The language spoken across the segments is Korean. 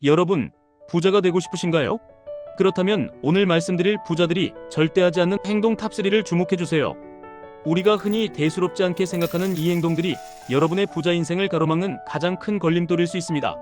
여러분, 부자가 되고 싶으신가요? 그렇다면 오늘 말씀드릴 부자들이 절대 하지 않는 행동 탑3를 주목해주세요. 우리가 흔히 대수롭지 않게 생각하는 이 행동들이 여러분의 부자 인생을 가로막는 가장 큰 걸림돌일 수 있습니다.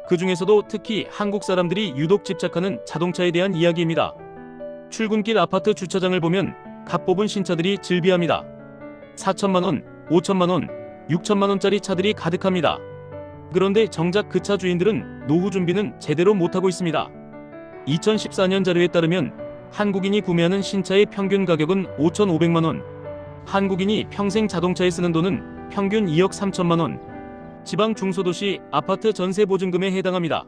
그 중에서도 특히 한국 사람들이 유독 집착하는 자동차에 대한 이야기입니다. 출근길 아파트 주차장을 보면 값 뽑은 신차들이 즐비합니다. 4천만원, 5천만원, 6천만원짜리 차들이 가득합니다. 그런데 정작 그 차 주인들은 노후 준비는 제대로 못하고 있습니다. 2014년 자료에 따르면 한국인이 구매하는 신차의 평균 가격은 5,500만원, 한국인이 평생 자동차에 쓰는 돈은 평균 2억 3천만원, 지방 중소도시 아파트 전세 보증금에 해당합니다.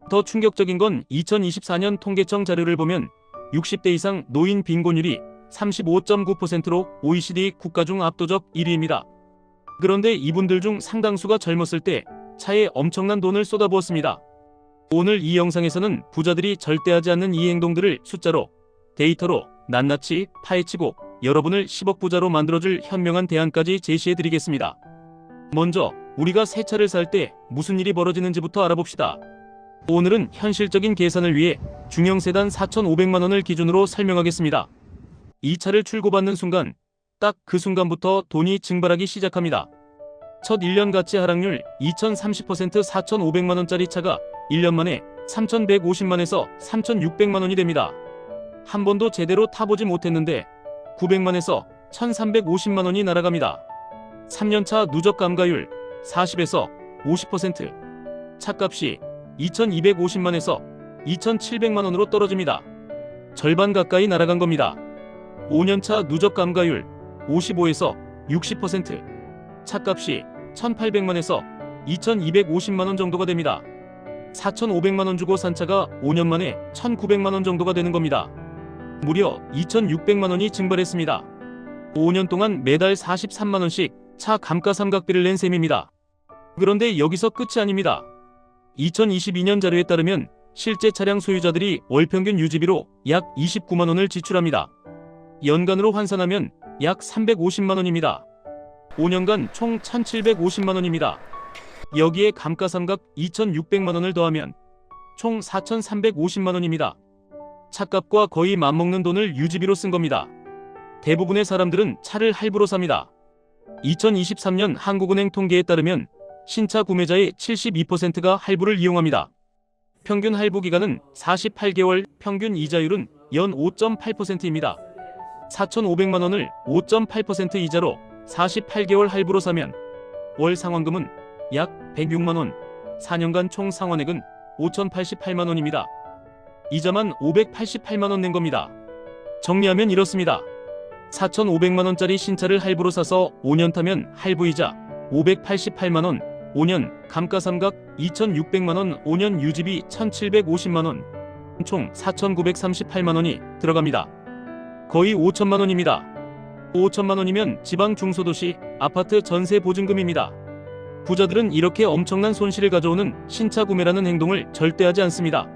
더 충격적인 건 2024년 통계청 자료를 보면 60대 이상 노인 빈곤율이 35.9%로 OECD 국가 중 압도적 1위입니다. 그런데 이분들 중 상당수가 젊었을 때 차에 엄청난 돈을 쏟아부었습니다. 오늘 이 영상에서는 부자들이 절대 하지 않는 이 행동들을 숫자로, 데이터로 낱낱이 파헤치고 여러분을 10억 부자로 만들어줄 현명한 대안까지 제시해드리겠습니다. 먼저 우리가 새 차를 살 때 무슨 일이 벌어지는지부터 알아봅시다. 오늘은 현실적인 계산을 위해 중형 세단 4,500만원을 기준으로 설명하겠습니다. 이 차를 출고받는 순간, 딱 그 순간부터 돈이 증발하기 시작합니다. 첫 1년 가치 하락률 2030% 4,500만원짜리 차가 1년 만에 3,150만에서 3,600만원이 됩니다. 한 번도 제대로 타보지 못했는데 900만에서 1,350만원이 날아갑니다. 3년차 누적 감가율 40에서 50%, 차값이 2,250만에서 2,700만원으로 떨어집니다. 절반 가까이 날아간 겁니다. 5년차 누적 감가율 55에서 60%, 차값이 1,800만에서 2,250만원 정도가 됩니다. 4,500만원 주고 산 차가 5년 만에 1,900만원 정도가 되는 겁니다. 무려 2,600만원이 증발했습니다. 5년 동안 매달 43만원씩 차 감가상각비를 낸 셈입니다. 그런데 여기서 끝이 아닙니다. 2022년 자료에 따르면 실제 차량 소유자들이 월평균 유지비로 약 29만원을 지출합니다. 연간으로 환산하면 약 350만원입니다. 5년간 총 1,750만원입니다. 여기에 감가상각 2,600만원을 더하면 총 4,350만원입니다. 차값과 거의 맞먹는 돈을 유지비로 쓴 겁니다. 대부분의 사람들은 차를 할부로 삽니다. 2023년 한국은행 통계에 따르면 신차 구매자의 72%가 할부를 이용합니다. 평균 할부 기간은 48개월, 평균 이자율은 연 5.8%입니다. 4,500만원을 5.8% 이자로 48개월 할부로 사면 월 상환금은 약 106만원, 4년간 총 상환액은 5,088만원입니다. 이자만 588만원 낸 겁니다. 정리하면 이렇습니다. 4,500만원짜리 신차를 할부로 사서 5년 타면 할부이자 588만원, 5년 감가상각 2,600만원, 5년 유지비 1,750만원, 총 4,938만원이 들어갑니다. 거의 5천만원입니다. 5천만원이면 지방 중소도시 아파트 전세 보증금입니다. 부자들은 이렇게 엄청난 손실을 가져오는 신차 구매라는 행동을 절대 하지 않습니다.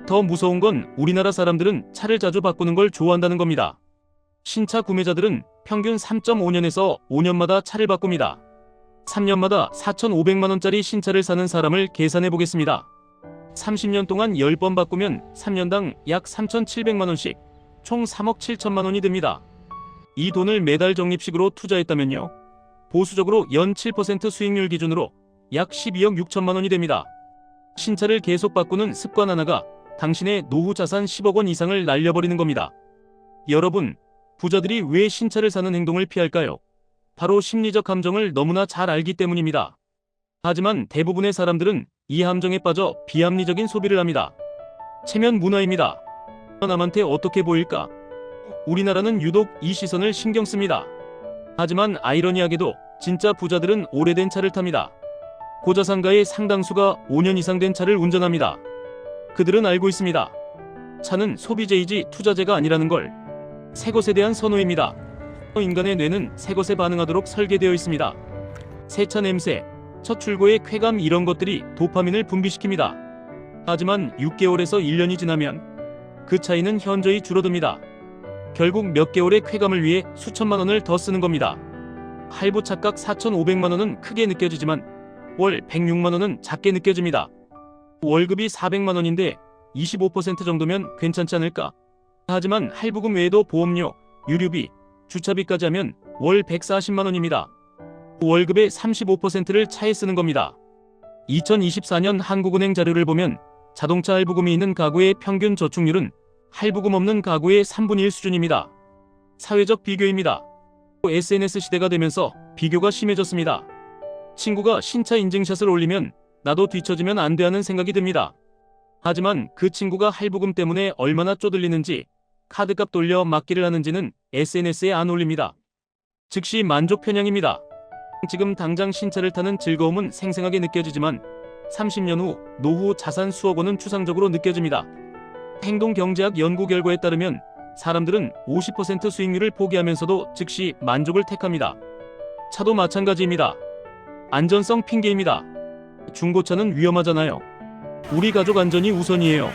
더 무서운 건 우리나라 사람들은 차를 자주 바꾸는 걸 좋아한다는 겁니다. 신차 구매자들은 평균 3.5년에서 5년마다 차를 바꿉니다. 3년마다 4,500만원짜리 신차를 사는 사람을 계산해 보겠습니다. 30년 동안 10번 바꾸면 3년당 약 3,700만원씩 총 3억 7천만원이 됩니다. 이 돈을 매달 적립식으로 투자했다면요, 보수적으로 연 7% 수익률 기준으로 약 12억 6천만원이 됩니다. 신차를 계속 바꾸는 습관 하나가 당신의 노후 자산 10억 원 이상을 날려버리는 겁니다. 여러분, 부자들이 왜 신차를 사는 행동을 피할까요? 바로 심리적 함정을 너무나 잘 알기 때문입니다. 하지만 대부분의 사람들은 이 함정에 빠져 비합리적인 소비를 합니다. 체면 문화입니다. 남한테 어떻게 보일까? 우리나라는 유독 이 시선을 신경 씁니다. 하지만 아이러니하게도 진짜 부자들은 오래된 차를 탑니다. 고자산가의 상당수가 5년 이상 된 차를 운전합니다. 그들은 알고 있습니다. 차는 소비재이지 투자재가 아니라는 걸. 새 것에 대한 선호입니다. 인간의 뇌는 새 것에 반응하도록 설계되어 있습니다. 새 차 냄새, 첫 출고의 쾌감, 이런 것들이 도파민을 분비시킵니다. 하지만 6개월에서 1년이 지나면 그 차이는 현저히 줄어듭니다. 결국 몇 개월의 쾌감을 위해 수천만 원을 더 쓰는 겁니다. 할부 차값 4,500만 원은 크게 느껴지지만 월 106만 원은 작게 느껴집니다. 월급이 400만 원인데 25% 정도면 괜찮지 않을까? 하지만 할부금 외에도 보험료, 유류비, 주차비까지 하면 월 140만 원입니다. 월급의 35%를 차에 쓰는 겁니다. 2024년 한국은행 자료를 보면 자동차 할부금이 있는 가구의 평균 저축률은 할부금 없는 가구의 3분의 1 수준입니다. 사회적 비교입니다. SNS 시대가 되면서 비교가 심해졌습니다. 친구가 신차 인증샷을 올리면 나도 뒤처지면 안 돼 하는 생각이 듭니다. 하지만 그 친구가 할부금 때문에 얼마나 쪼들리는지, 카드값 돌려 막기를 하는지는 SNS에 안 올립니다. 즉시 만족 편향입니다. 지금 당장 신차를 타는 즐거움은 생생하게 느껴지지만 30년 후 노후 자산 수억 원은 추상적으로 느껴집니다. 행동경제학 연구 결과에 따르면 사람들은 50% 수익률을 포기하면서도 즉시 만족을 택합니다. 차도 마찬가지입니다. 안전성 핑계입니다. 중고차는 위험하잖아요. 우리 가족 안전이 우선이에요.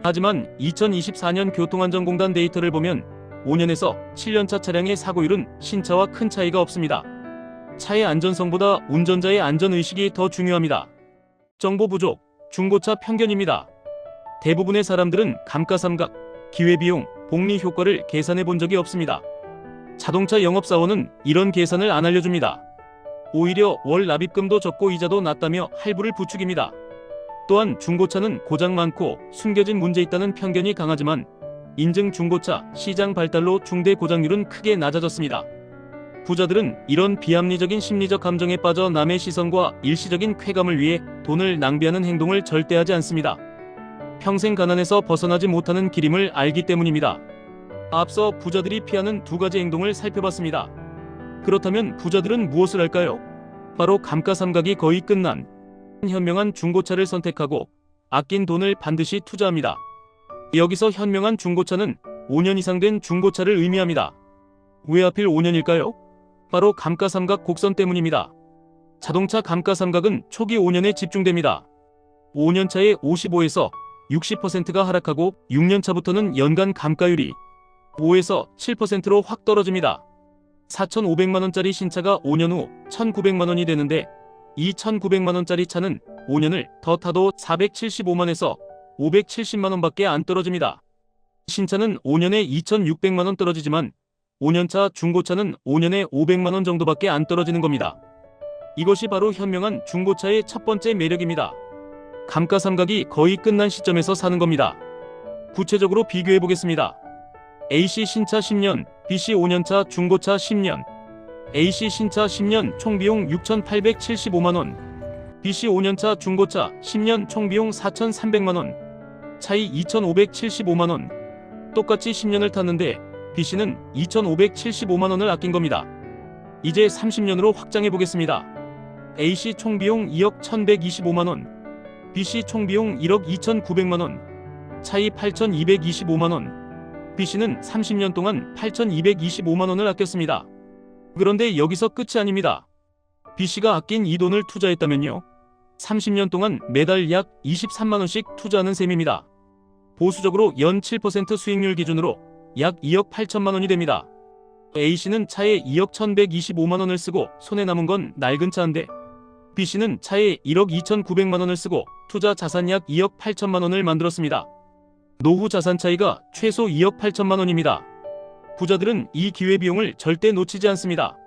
하지만 2024년 교통안전공단 데이터를 보면 5년에서 7년차 차량의 사고율은 신차와 큰 차이가 없습니다. 차의 안전성보다 운전자의 안전의식이 더 중요합니다. 정보 부족, 중고차 편견입니다. 대부분의 사람들은 감가상각, 기회비용, 복리 효과를 계산해 본 적이 없습니다. 자동차 영업사원은 이런 계산을 안 알려줍니다. 오히려 월 납입금도 적고 이자도 낮다며 할부를 부추깁니다. 또한 중고차는 고장 많고 숨겨진 문제 있다는 편견이 강하지만 인증 중고차 시장 발달로 중대 고장률은 크게 낮아졌습니다. 부자들은 이런 비합리적인 심리적 감정에 빠져 남의 시선과 일시적인 쾌감을 위해 돈을 낭비하는 행동을 절대 하지 않습니다. 평생 가난에서 벗어나지 못하는 길임을 알기 때문입니다. 앞서 부자들이 피하는 두 가지 행동을 살펴봤습니다. 그렇다면 부자들은 무엇을 할까요? 바로 감가상각이 거의 끝난 현명한 중고차를 선택하고 아낀 돈을 반드시 투자합니다. 여기서 현명한 중고차는 5년 이상 된 중고차를 의미합니다. 왜 하필 5년일까요? 바로 감가상각 곡선 때문입니다. 자동차 감가상각은 초기 5년에 집중됩니다. 5년차에 55에서 60%가 하락하고 6년차부터는 연간 감가율이 5에서 7%로 확 떨어집니다. 4,500만원짜리 신차가 5년 후 1,900만원이 되는데 이 1,900만원짜리 차는 5년을 더 타도 475만에서 570만원밖에 안 떨어집니다. 신차는 5년에 2,600만원 떨어지지만 5년차 중고차는 5년에 500만원 정도밖에 안 떨어지는 겁니다. 이것이 바로 현명한 중고차의 첫 번째 매력입니다. 감가상각이 거의 끝난 시점에서 사는 겁니다. 구체적으로 비교해 보겠습니다. AC 신차 10년, BC 5년차 중고차 10년. AC 신차 10년 총비용 6,875만원, BC 5년차 중고차 10년 총비용 4,300만원, 차이 2,575만원. 똑같이 10년을 탔는데 BC는 2,575만원을 아낀 겁니다. 이제 30년으로 확장해 보겠습니다. AC 총비용 2억 1,125만원, BC 총비용 1억 2,900만원, 차이 8,225만원. BC는 30년 동안 8,225만원을 아꼈습니다. 그런데 여기서 끝이 아닙니다. BC가 아낀 이 돈을 투자했다면요, 30년 동안 매달 약 23만원씩 투자하는 셈입니다. 보수적으로 연 7% 수익률 기준으로 약 2억 8천만원이 됩니다. A씨는 차에 2억 1,125만원을 쓰고 손에 남은 건 낡은 차인데 B씨는 차에 1억 2,900만원을 쓰고 투자 자산 약 2억 8천만원을 만들었습니다. 노후 자산 차이가 최소 2억 8천만원입니다. 부자들은 이 기회비용을 절대 놓치지 않습니다.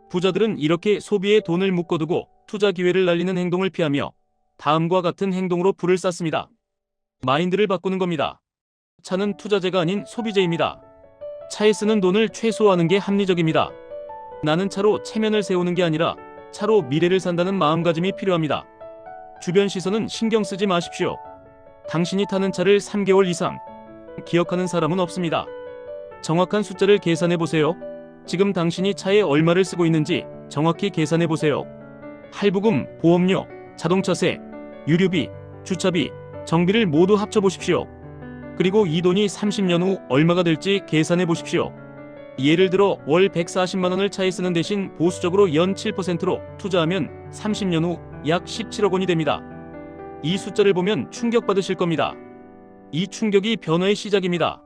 부자들은 이렇게 소비에 돈을 묶어두고 투자 기회를 날리는 행동을 피하며 다음과 같은 행동으로 불을 쐈습니다. 마인드를 바꾸는 겁니다. 차는 투자재가 아닌 소비재입니다. 차에 쓰는 돈을 최소화하는 게 합리적입니다. 나는 차로 체면을 세우는 게 아니라 차로 미래를 산다는 마음가짐이 필요합니다. 주변 시선은 신경 쓰지 마십시오. 당신이 타는 차를 3개월 이상 기억하는 사람은 없습니다. 정확한 숫자를 계산해 보세요. 지금 당신이 차에 얼마를 쓰고 있는지 정확히 계산해 보세요. 할부금, 보험료, 자동차세, 유류비, 주차비, 정비를 모두 합쳐 보십시오. 그리고 이 돈이 30년 후 얼마가 될지 계산해 보십시오. 예를 들어 월 140만원을 차에 쓰는 대신 보수적으로 연 7%로 투자하면 30년 후 약 17억 원이 됩니다. 이 숫자를 보면 충격받으실 겁니다. 이 충격이 변화의 시작입니다.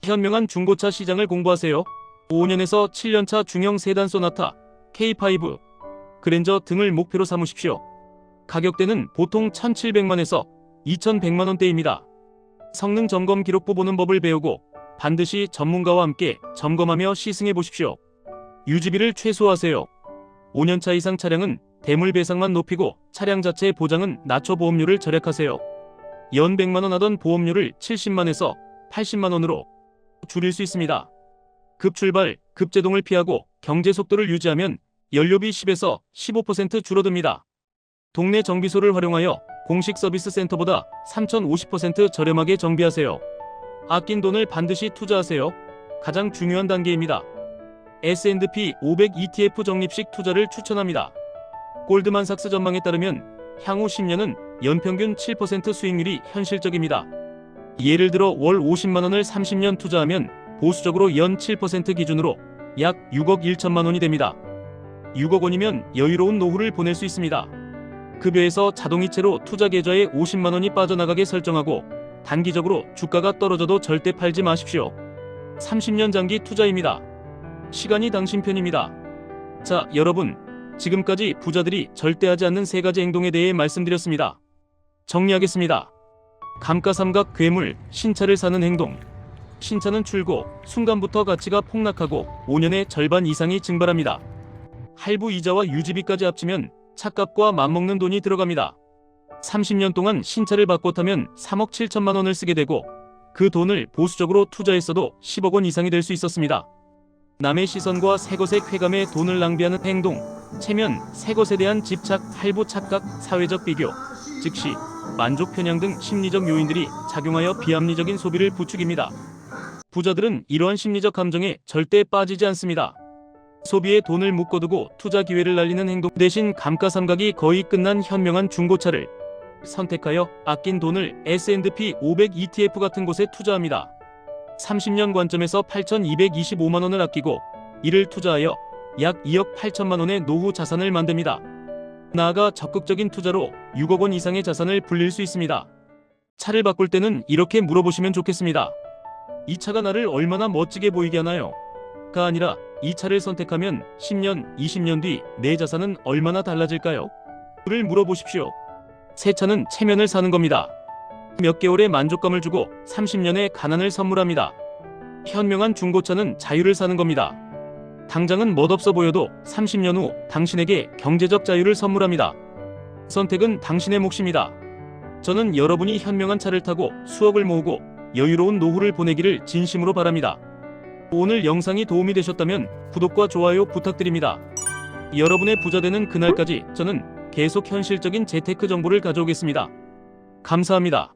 현명한 중고차 시장을 공부하세요. 5년에서 7년차 중형 세단 소나타, K5, 그랜저 등을 목표로 삼으십시오. 가격대는 보통 1,700만에서 2100만 원대입니다. 성능 점검 기록부 보는 법을 배우고 반드시 전문가와 함께 점검하며 시승해 보십시오. 유지비를 최소화하세요. 5년차 이상 차량은 대물 배상만 높이고 차량 자체의 보장은 낮춰 보험료를 절약하세요. 연 100만 원 하던 보험료를 70만에서 80만 원으로 줄일 수 있습니다. 급출발, 급제동을 피하고 경제 속도를 유지하면 연료비 10에서 15% 줄어듭니다. 동네 정비소를 활용하여 공식 서비스 센터보다 3,050% 저렴하게 정비하세요. 아낀 돈을 반드시 투자하세요. 가장 중요한 단계입니다. S&P 500 ETF 적립식 투자를 추천합니다. 골드만삭스 전망에 따르면 향후 10년은 연평균 7% 수익률이 현실적입니다. 예를 들어 월 50만 원을 30년 투자하면 보수적으로 연 7% 기준으로 약 6억 1천만 원이 됩니다. 6억 원이면 여유로운 노후를 보낼 수 있습니다. 급여에서 자동이체로 투자 계좌에 50만 원이 빠져나가게 설정하고 단기적으로 주가가 떨어져도 절대 팔지 마십시오. 30년 장기 투자입니다. 시간이 당신 편입니다. 자, 여러분, 지금까지 부자들이 절대 하지 않는 3가지 행동에 대해 말씀드렸습니다. 정리하겠습니다. 감가상각 괴물, 신차를 사는 행동. 신차는 출고 순간부터 가치가 폭락하고 5년의 절반 이상이 증발합니다. 할부 이자와 유지비까지 합치면 차값과 맞먹는 돈이 들어갑니다. 30년 동안 신차를 바꿔 타면 3억 7천만 원을 쓰게 되고 그 돈을 보수적으로 투자했어도 10억 원 이상이 될 수 있었습니다. 남의 시선과 새것에 쾌감에 돈을 낭비하는 행동, 체면, 새것에 대한 집착, 할부 착각, 사회적 비교, 즉시 만족 편향 등 심리적 요인들이 작용하여 비합리적인 소비를 부추깁니다. 부자들은 이러한 심리적 감정에 절대 빠지지 않습니다. 소비에 돈을 묶어두고 투자 기회를 날리는 행동 대신 감가상각이 거의 끝난 현명한 중고차를 선택하여 아낀 돈을 S&P 500 ETF 같은 곳에 투자합니다. 30년 관점에서 8,225만 원을 아끼고 이를 투자하여 약 2억 8천만 원의 노후 자산을 만듭니다. 나아가 적극적인 투자로 6억 원 이상의 자산을 불릴 수 있습니다. 차를 바꿀 때는 이렇게 물어보시면 좋겠습니다. 이 차가 나를 얼마나 멋지게 보이게 하나요? 가 아니라 이 차를 선택하면 10년, 20년 뒤 내 자산은 얼마나 달라질까요? 를 물어보십시오. 새 차는 체면을 사는 겁니다. 몇 개월의 만족감을 주고 30년의 가난을 선물합니다. 현명한 중고차는 자유를 사는 겁니다. 당장은 멋없어 보여도 30년 후 당신에게 경제적 자유를 선물합니다. 선택은 당신의 몫입니다. 저는 여러분이 현명한 차를 타고 수억을 모으고 여유로운 노후를 보내기를 진심으로 바랍니다. 오늘 영상이 도움이 되셨다면 구독과 좋아요 부탁드립니다. 여러분의 부자 되는 그날까지 저는 계속 현실적인 재테크 정보를 가져오겠습니다. 감사합니다.